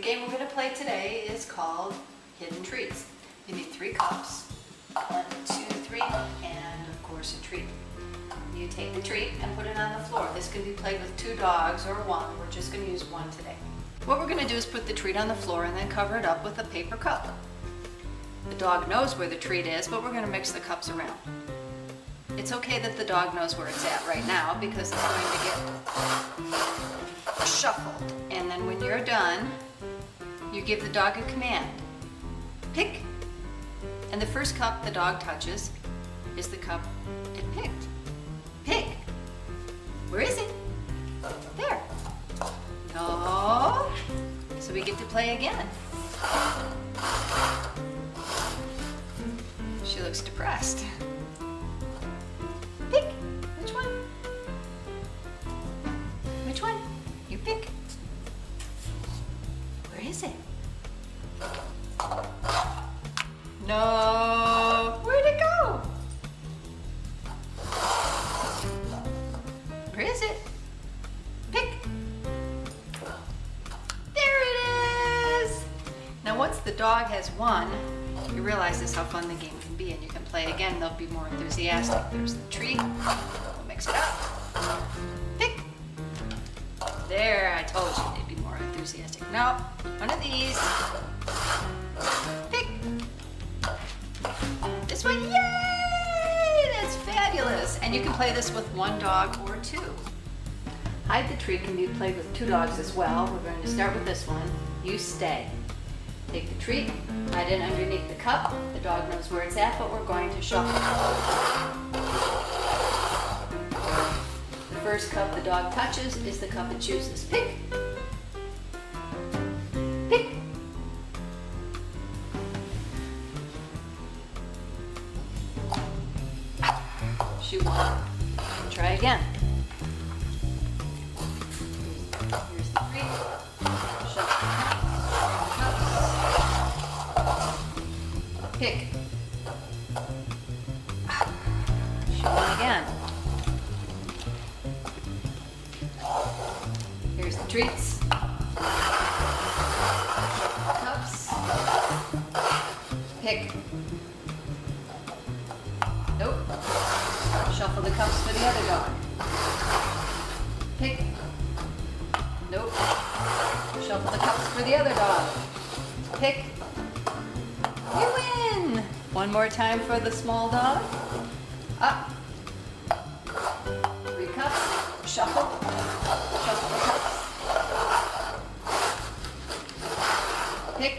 game we're going to play today is called Hidden Treats. You need 3 cups, 1, 2, 3, and of course a treat. You take the treat and put it on the floor. This can be played with 2 dogs or 1. We're just going to use 1 today. What we're going to do is put the treat on the floor and then cover it up with a paper cup. The dog knows where the treat is, but we're going to mix the cups around. It's okay that the dog knows where it's at right now because it's going to get shuffled. And then when you're done, you give the dog a command. Pick. And the first cup the dog touches is the cup it picked. Pick. Where is it? There. No. So we get to play again. She looks depressed. Pick. Which one? Which one? You pick. Where is it? No. Where'd it go? Where is it? Pick. There it is. Now once the dog has won, you realize this how fun the game can be, and you can play again. They'll be more enthusiastic. There's the treat. We'll mix it up. Pick. There, I told you they'd be more enthusiastic. No, one of these. Pick. This one, yay! That's fabulous. And you can play this with 1 dog or 2. Hide the treat can be played with 2 dogs as well. We're going to start with this one. You stay. Take the treat, hide it underneath the cup. The dog knows where it's at, but we're going to shuffle. The first cup the dog touches is the cup it chooses. Pick. Pick. She won. Try again. Here's the treat. Shuffle. Pick. She won again. Here's the treats. Cups. Pick. Nope. Shuffle the cups for the other dog. Pick. Nope. Shuffle the cups for the other dog. Pick. You win! One more time for the small dog. Up. 3 cups. Shuffle. Shuffle the cups. Pick.